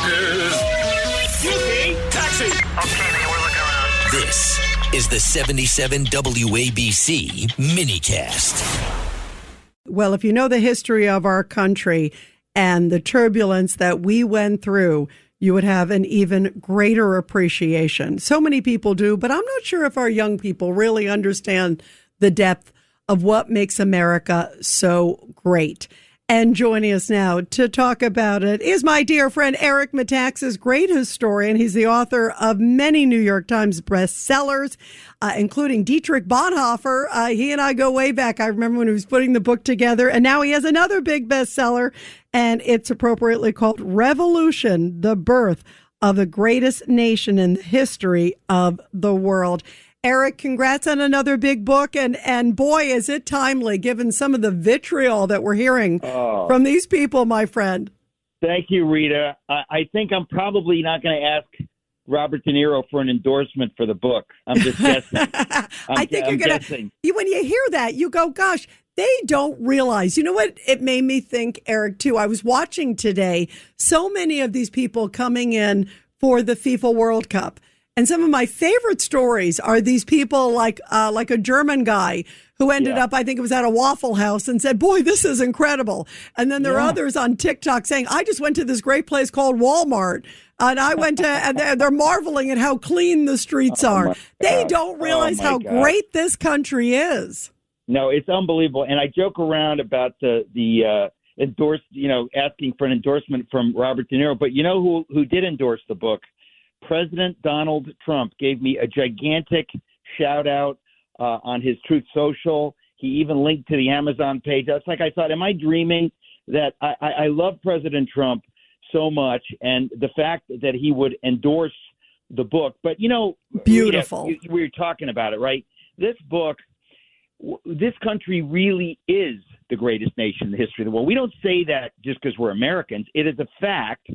motherfuckers. Yippee! Taxi! Okay, man, we're looking around. This is the 77 WABC minicast. Well, if you know the history of our country and the turbulence that we went through, you would have an even greater appreciation. So many people do, but I'm not sure if our young people really understand the depth of what makes America so great. And joining us now to talk about it is my dear friend Eric Metaxas, great historian. He's the author of many New York Times bestsellers, including Dietrich Bonhoeffer. He and I go way back. I remember when he was putting the book together, and now he has another big bestseller, and it's appropriately called Revolution, the Birth of the Greatest Nation in the History of the World. Eric, congrats on another big book, and boy, is it timely, given some of the vitriol that we're hearing from these people, my friend. Thank you, Rita. I think I'm probably not going to ask Robert De Niro for an endorsement for the book. I'm just guessing. I think you're going to, when you hear that, you go, gosh, they don't realize. You know what it made me think, Eric, too? I was watching today so many of these people coming in for the FIFA World Cup. And some of my favorite stories are these people like a German guy who ended up, I think it was at a Waffle House, and said, boy, this is incredible. And then there are others on TikTok saying, I just went to this great place called Walmart. And I went to, and they're marveling at how clean the streets are. They don't realize how great this country is. No, it's unbelievable. And I joke around about the endorsed, asking for an endorsement from Robert De Niro. But you know who did endorse the book? President Donald Trump gave me a gigantic shout out on his Truth Social. He even linked to the Amazon page. That's like I thought, am I dreaming? That I love President Trump so much, and the fact that he would endorse the book. But, beautiful. We were talking about it, right? This book, this country really is the greatest nation in the history of the world. We don't say that just because we're Americans. It is a fact.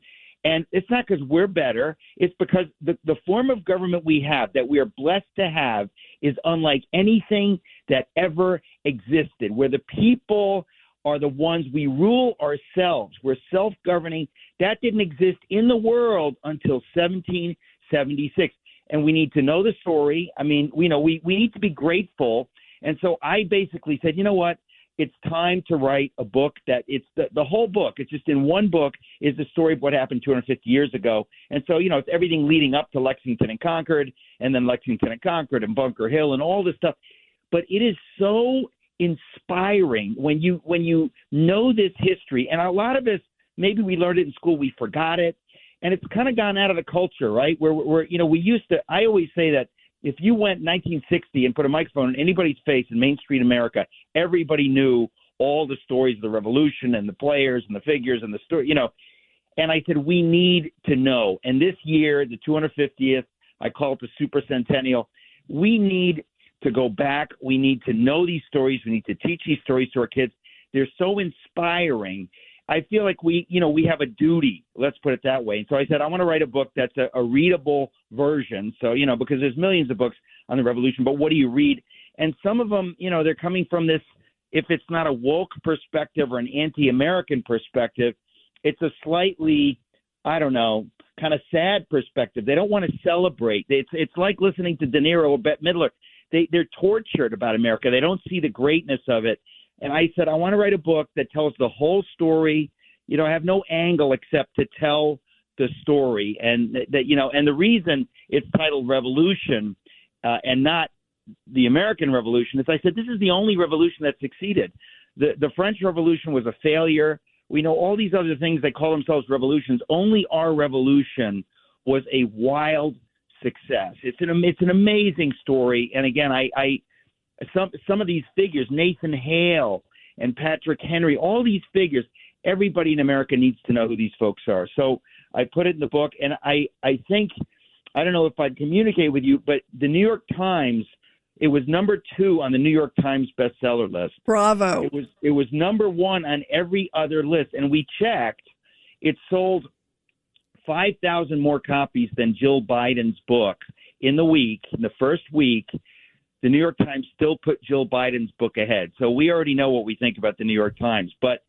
And it's not because we're better. It's because the form of government we have, that we are blessed to have, is unlike anything that ever existed, where the people are the ones we rule ourselves. We're self-governing. That didn't exist in the world until 1776. And we need to know the story. I mean, we need to be grateful. And so I basically said, you know what? It's time to write a book that it's the whole book. It's just in one book is the story of what happened 250 years ago. And so, it's everything leading up to Lexington and Concord, and then Lexington and Concord and Bunker Hill and all this stuff. But it is so inspiring when you know this history. And a lot of us, maybe we learned it in school, we forgot it. And it's kind of gone out of the culture, right? Where we used to, I always say that if you went 1960 and put a microphone in anybody's face in Main Street America, everybody knew all the stories of the revolution and the players and the figures and the story, And I said, we need to know. And this year, the 250th, I call it the Super Centennial. We need to go back. We need to know these stories. We need to teach these stories to our kids. They're so inspiring. I feel like we have a duty, let's put it that way. And so I said, I want to write a book that's a readable version. So, because there's millions of books on the revolution, but what do you read? And some of them, they're coming from this, if it's not a woke perspective or an anti-American perspective, it's a slightly, kind of sad perspective. They don't want to celebrate. It's like listening to De Niro or Bette Midler. They're tortured about America. They don't see the greatness of it. And I said, I want to write a book that tells the whole story. I have no angle except to tell the story. And and the reason it's titled Revolution and not the American Revolution is I said, this is the only revolution that succeeded. The French Revolution was a failure. We know all these other things, they call themselves revolutions. Only our revolution was a wild success. It's an amazing story. And again, some of these figures, Nathan Hale and Patrick Henry, all these figures, everybody in America needs to know who these folks are. So I put it in the book, and I think, I don't know if I'd communicate with you, but the New York Times, it was number 2 on the New York Times bestseller list. Bravo. It was number 1 on every other list, and we checked. It sold 5,000 more copies than Jill Biden's book in the first week. The New York Times still put Jill Biden's book ahead. So we already know what we think about the New York Times. But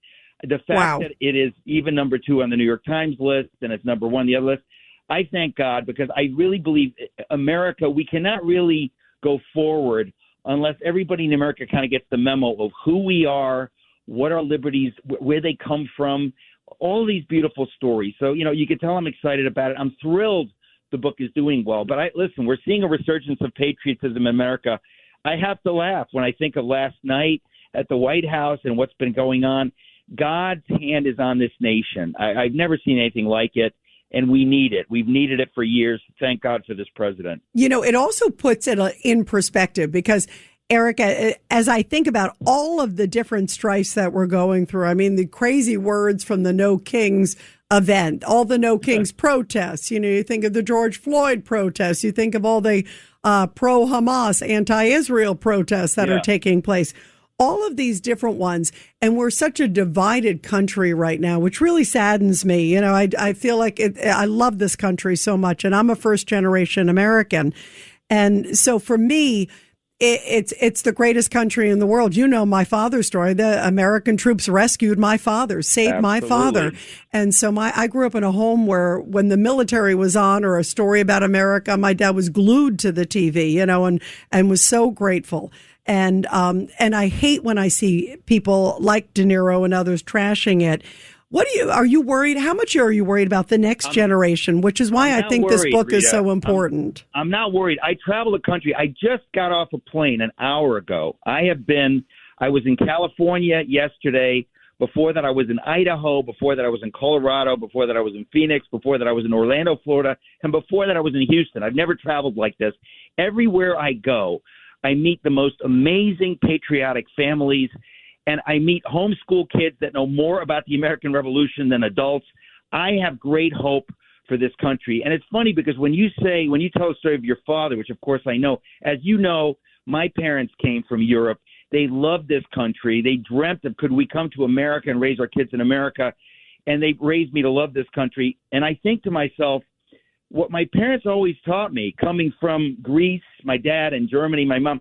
The fact that it is even number 2 on the New York Times list and it's number 1 on the other list, I thank God, because I really believe America, we cannot really go forward unless everybody in America kind of gets the memo of who we are, what our liberties, where they come from, all these beautiful stories. So, you can tell I'm excited about it. I'm thrilled the book is doing well. But listen, we're seeing a resurgence of patriotism in America. I have to laugh when I think of last night at the White House and what's been going on. God's hand is on this nation. I've never seen anything like it, and we need it. We've needed it for years. Thank God for this president. It also puts it in perspective because, Erica, as I think about all of the different strifes that we're going through, I mean, the crazy words from the No Kings event, all the No Kings protests, you think of the George Floyd protests, you think of all the pro-Hamas, anti-Israel protests that are taking place. All of these different ones, and we're such a divided country right now, which really saddens me. I feel like I love this country so much, and I'm a first-generation American. And so for me, it's the greatest country in the world. My father's story. The American troops rescued my father, saved my father. And so I grew up in a home where when the military was on or a story about America, my dad was glued to the TV, and was so grateful. And I hate when I see people like De Niro and others trashing it. Are you worried? How much are you worried about the next generation? Which is why I think this book is so important. I'm not worried. I travel the country. I just got off a plane an hour ago. I was in California yesterday. Before that, I was in Idaho. Before that, I was in Colorado. Before that, I was in Phoenix. Before that, I was in Orlando, Florida. And before that, I was in Houston. I've never traveled like this. Everywhere I go, I meet the most amazing patriotic families, and I meet homeschool kids that know more about the American Revolution than adults. I have great hope for this country. And it's funny because when you tell a story of your father, which of course I know, as you know, my parents came from Europe. They loved this country. They dreamt of, could we come to America and raise our kids in America? And they raised me to love this country. And I think to myself, what my parents always taught me, coming from Greece, my dad, and Germany, my mom,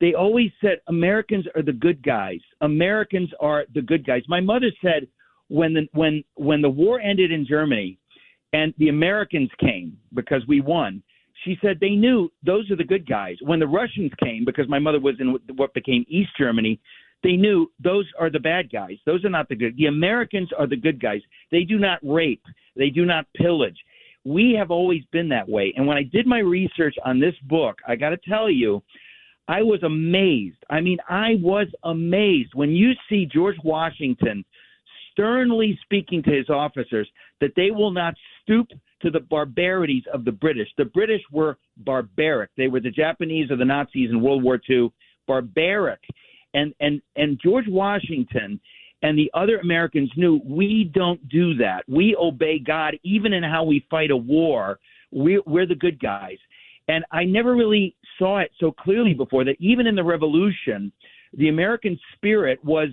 they always said, Americans are the good guys. Americans are the good guys. My mother said when the war ended in Germany and the Americans came because we won, she said they knew those are the good guys. When the Russians came, because my mother was in what became East Germany, they knew those are the bad guys. Those are not the good. The Americans are the good guys. They do not rape. They do not pillage. We have always been that way. And when I did my research on this book, I got to tell you, I was amazed. I mean, I was amazed when you see George Washington sternly speaking to his officers that they will not stoop to the barbarities of the British. The British were barbaric. They were the Japanese or the Nazis in World War II, barbaric. And George Washington and the other Americans knew we don't do that. We obey God even in how we fight a war. We're the good guys. And I never really saw it so clearly before that even in the Revolution, the American spirit was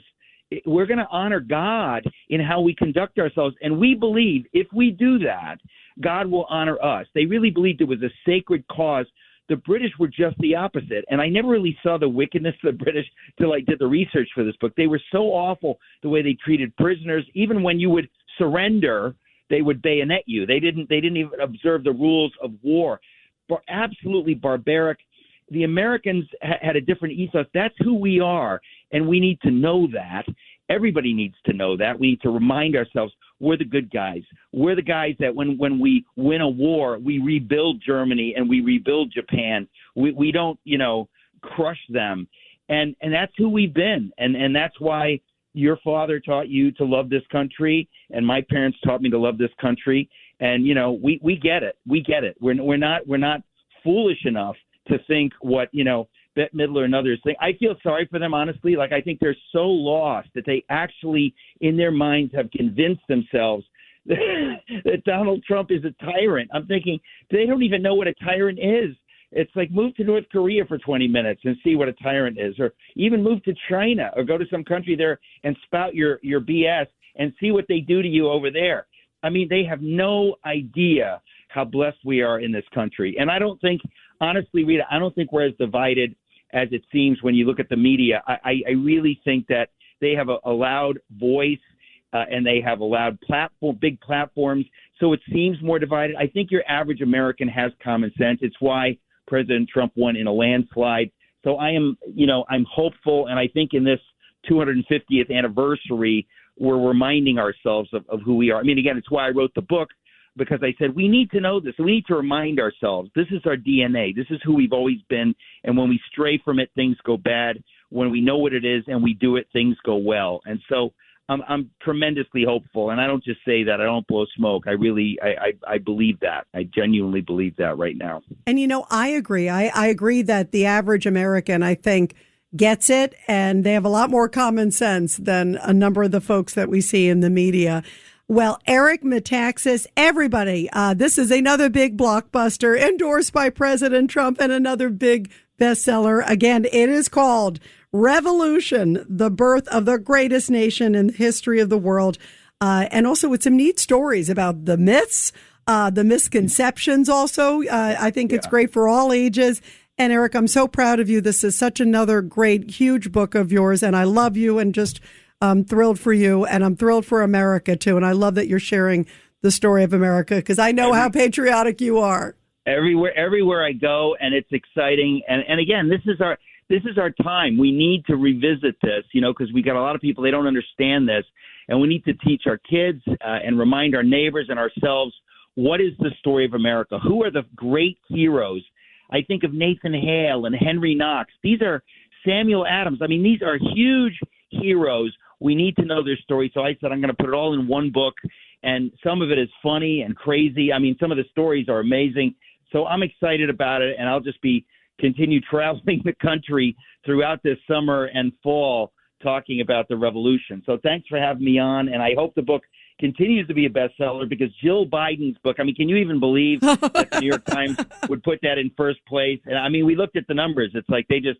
we're going to honor God in how we conduct ourselves. And we believe if we do that, God will honor us. They really believed it was a sacred cause. The British were just the opposite. And I never really saw the wickedness of the British till I did the research for this book. They were so awful the way they treated prisoners. Even when you would surrender, they would bayonet you. They didn't even observe the rules of war. Absolutely barbaric. The Americans had a different ethos. That's who we are, and we need to know that. Everybody needs to know that. We need to remind ourselves we're the good guys. We're the guys that when we win a war, we rebuild Germany and we rebuild Japan. We don't, crush them. And that's who we've been. And that's why your father taught you to love this country, and my parents taught me to love this country. And, we get it. We get it. We're not foolish enough to think what, Bette Midler and others think. I feel sorry for them, honestly. Like, I think they're so lost that they actually, in their minds, have convinced themselves that Donald Trump is a tyrant. I'm thinking they don't even know what a tyrant is. It's like move to North Korea for 20 minutes and see what a tyrant is, or even move to China or go to some country there and spout your BS and see what they do to you over there. I mean, they have no idea how blessed we are in this country. And I don't think, honestly, Rita, I don't think we're as divided as it seems when you look at the media. I really think that they have a loud voice, and they have allowed big platforms. So it seems more divided. I think your average American has common sense. It's why President Trump won in a landslide. So I'm hopeful, and I think in this 250th anniversary, we're reminding ourselves of who we are. I mean, again, it's why I wrote the book, because I said we need to know this. We need to remind ourselves. This is our DNA. This is who we've always been. And when we stray from it, things go bad. When we know what it is and we do it, things go well. And so I'm tremendously hopeful. And I don't just say that. I don't blow smoke. I really, I believe that. I genuinely believe that right now. And, I agree. I agree that the average American, I think, gets it, and they have a lot more common sense than a number of the folks that we see in the media. Well, Eric Metaxas, everybody, this is another big blockbuster endorsed by President Trump and another big bestseller. Again, it is called Revolution, the Birth of the Greatest Nation in the History of the World. And also with some neat stories about the myths, the misconceptions also. I think it's great for all ages. And Eric, I'm so proud of you. This is such another great, huge book of yours. And I love you and just thrilled for you. And I'm thrilled for America, too. And I love that you're sharing the story of America, because I know how patriotic you are. Everywhere I go, and it's exciting. And again, this is our time. We need to revisit this, because we got a lot of people, they don't understand this. And we need to teach our kids and remind our neighbors and ourselves, what is the story of America? Who are the great heroes? I think of Nathan Hale and Henry Knox. These are Samuel Adams. I mean, these are huge heroes. We need to know their story. So I said, I'm going to put it all in one book. And some of it is funny and crazy. I mean, some of the stories are amazing. So I'm excited about it. And I'll just continue traveling the country throughout this summer and fall talking about the revolution. So thanks for having me on. And I hope the book continues to be a bestseller, because Jill Biden's book, I mean, can you even believe that the New York Times would put that in first place? And I mean, we looked at the numbers. It's like they just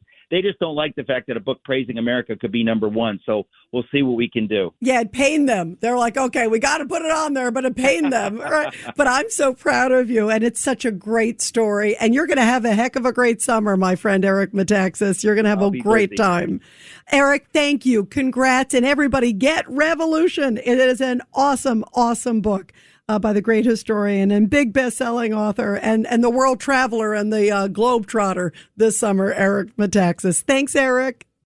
don't like the fact that a book praising America could be number one. So we'll see what we can do. Yeah, it pained them. They're like, okay, we got to put it on there, but it pained them. Right? But I'm so proud of you. And it's such a great story. And you're going to have a heck of a great summer, my friend, Eric Metaxas. You're going to have a great time. Eric, thank you. Congrats. And everybody, get Revolution. It is an awesome, awesome book by the great historian and big best-selling author and the world traveler and the globetrotter this summer, Eric Metaxas. Thanks, Eric.